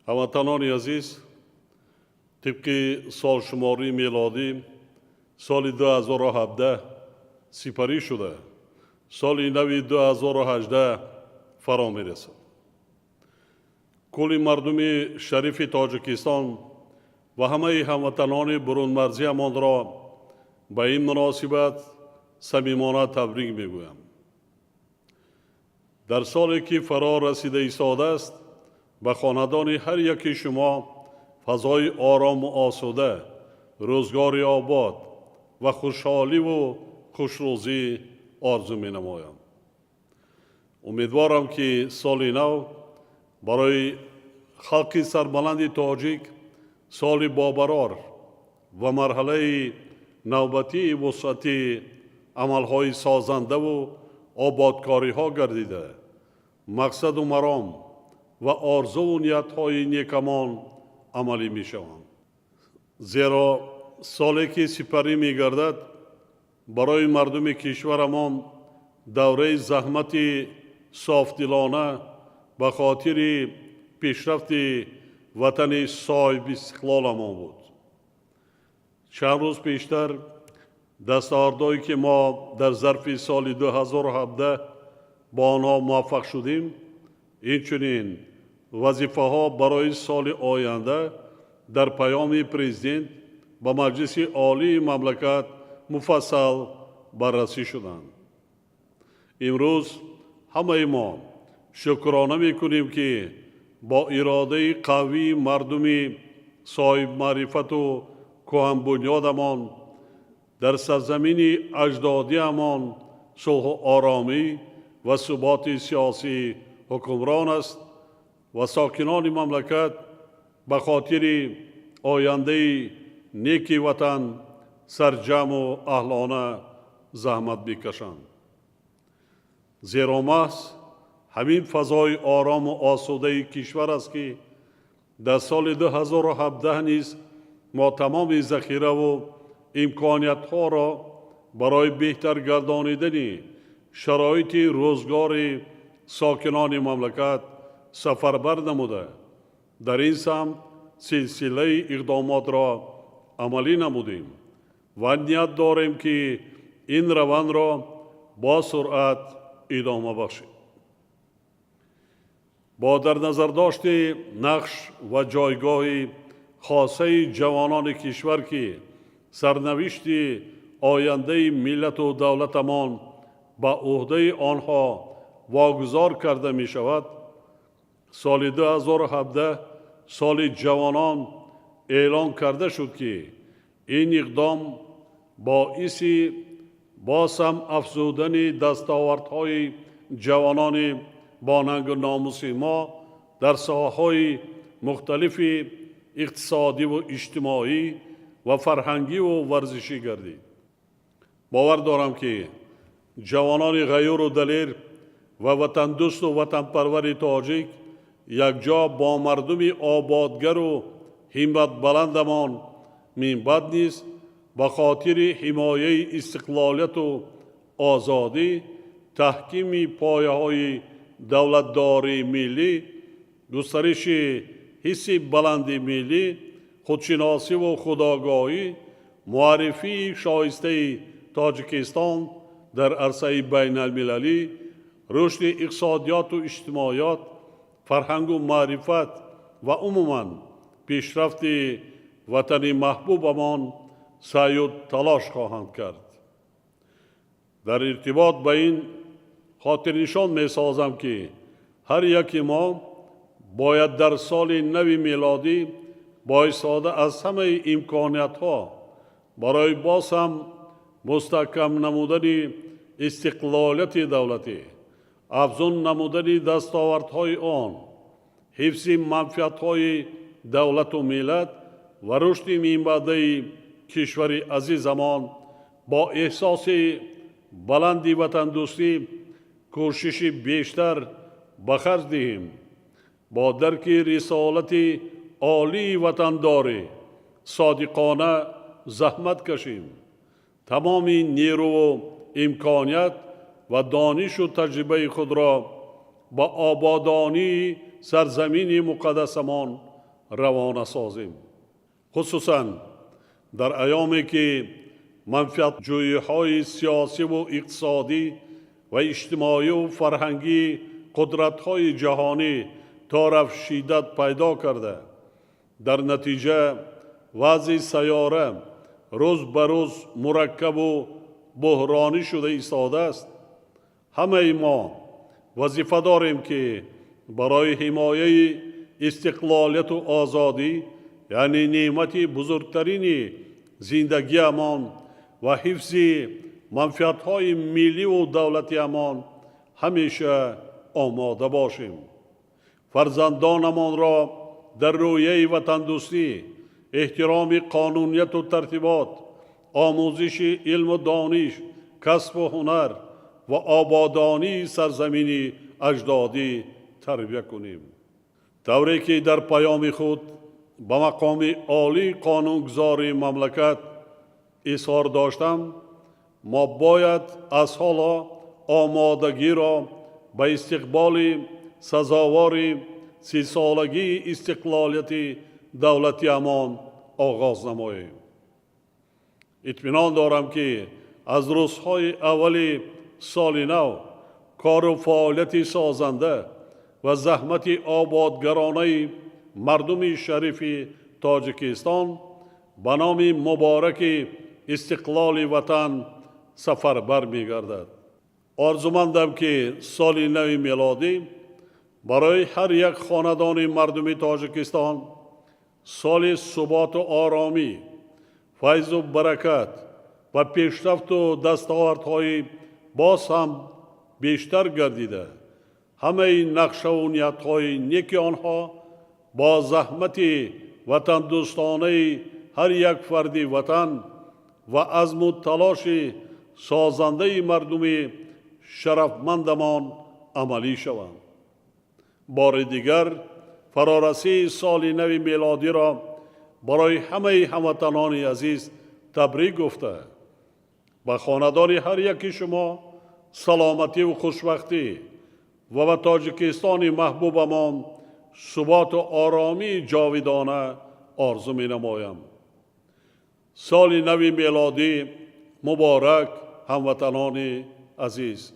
ҳамватанони азиз, тибқи солшумории мелодӣ соли 2017 сипарӣ шуда, соли нави 2018 фаро мерасад. кулли мардуми шарифи Тоҷикистон ва ҳамаи ҳамватанони бурунмарзиамонро ба ин муносибат самимона табрик мегӯям. дар соле ки фаро расида истодааст, ба хонадони ҳар яки шумо фазои орому осуда, рӯзгори обод ва хушҳоливу хушрӯзӣ орзу менамоям. умедворам ки соли нав барои халқи сарбаланди тоҷик соли бобарор ва марҳалаи навбатии вусъати амалҳои созандаву ободкориҳо гардида, мақсаду маром ва орзуву ниятҳои некамон амалӣ мешаванд. зеро соле ки сипарӣ мегардад, барои мардуми кишварамон давраи заҳмати софдилона ба хотири пешрафти ватани соҳиби истиқлоламон буд. чанд рӯз пештар даставордҳое ки мо дар зарфи соли 2017 ба онҳо муваффақ шудем, инчунин вазифаҳо барои соли оянда дар паёми президент ба маҷлиси олии мамлакат муфассал баррасӣ шуданд. имрӯз ҳамаи мо шукрона мекунем ки бо иродаи қавии мардуми соҳибмаърифату кӯҳанбунёдамон дар сарзамини аҷдодиамон сулҳу оромӣ ва суботи сиёсӣ ҳукмрон аст ва сокинони мамлакат ба хотири ояндаи неки ватан сарҷаму аҳлона заҳмат мекашанд. зеро маҳз ҳамин фазои орому осудаи кишвар аст ки дар соли 2017 низ мо тамоми захираву имкониятҳоро барои беҳтар гардонидани шароити рӯзгори сокинони мамлакат сафарбар намуда, дар ин самт силсилаи иқдомотро амалӣ намудем ва ният дорем ки ин равандро бо суръат идома бахшем. бо дар назардошти нақш ва ҷойгоҳи хосаи ҷавонони кишвар ки сарнавишти ояндаи миллату давлатамон ба уҳдаи онҳо вогузор карда мешавад, соли 2017 соли ҷавонон эълон карда шуд ки ин иқдом боиси боз ҳам афзудани дастовардҳои ҷавонони бонангу номуси мо дар соҳаҳои мухталифи иқтисодиву иҷтимоӣ ва фарҳангиву варзишӣ гардид. бовар дорам ки ҷавонони ғайюру далер ва ватандӯсту ватанпарвари тоҷик якҷо бо мардуми ободгару ҳимматбаландамон минбаъд низ ба хотири ҳимояи истиқлолияту озодӣ, таҳкими пояҳои давлатдории миллӣ, густариши ҳисси баланди миллӣ, худшиносиву худогоҳӣ, муаррифии шоистаи Тоҷикистон дар арсаи байналмилалӣ, рушди иқтисодиёту иҷтимоиёт, фарҳангу маърифат ва умуман пешрафти ватани маҳбубамон саъю талош хоҳанд кард. дар иртибот ба ин хотирнишон месозам ки ҳар яки мо бояд дар соли нави мелодӣ бо истифода аз ҳамаи имкониятҳо барои боз ҳам мустаҳкам намудани истиқлолияти давлатӣ, афзун намудани дастовардҳои он, ҳифзи манфиатҳои давлату миллат ва рушди минбаъдаи кишвари азизамон бо эҳсоси баланди ватандӯстӣ кӯшиши бештар ба харҷ диҳем, бо дарки рисолати олии ватандорӣ содиқона заҳмат кашем, тамоми нерӯву имконият ва донишу таҷрибаи худро ба ободонии сарзамини муқаддасамон روانه سازیم. خصوصاً در ایامی که منفعت جویی های سیاسی و اقتصادی و اجتماعی و فرهنگی قدرت های جهانی طرف شدت پیدا کرده، در نتیجه وضع سیاره روز به روز مرکب و بحرانی شده ایستاده است. همه ما وظیفه داریم که برای حمایه استقلالیت و آزادی، یعنی نعمت بزرگترین زندگیمان و حفظ منفعت‌های ملی و دولتیمان همیشه آماده باشیم. فرزندانمان را در رویه وطن دوستی، احترام قانونیت و ترتیبات، آموزش علم و دانش، کسب و هنر و آبادانی سرزمین اجدادی تربیت کنیم. طوری که در پیام خود به مقام عالی قانونگذار مملکت اظهار داشتم، ما باید از حالا آمادگی را به استقبال سزاوار 30 سالگی استقلالیت دولتیمان آغاز نماییم. اطمینان دارم که از روزهای اول سال نو کار و فعالیت سازنده و زحمت آبادگرانه مردم شریف تاجیکستان به نام مبارک استقلال وطن سفربر می گردد. آرزومندم که سال نو میلادی برای هر یک خاندان مردم تاجیکستان سال ثبات و آرامی، فیض و برکت و پیشرفت و دستاوردهای باز هم بیشتر گردیده، همه نقشه و نیت‌های نیک آنها با زحمت وطن دوستانه هر یک فرد وطن و عزم و تلاش سازنده مردم شرفمندمان عملی شوند. بار دیگر فرارسی سال نو میلادی را برای همه هموطنان عزیز تبریک گفته به خاندان هر یکی شما سلامتی و خوشبختی و به تاجیکستان محبوبمان ثبات و آرامی جاودانه آرزو می نمایم. سال نو میلادی مبارک هموطنان عزیز.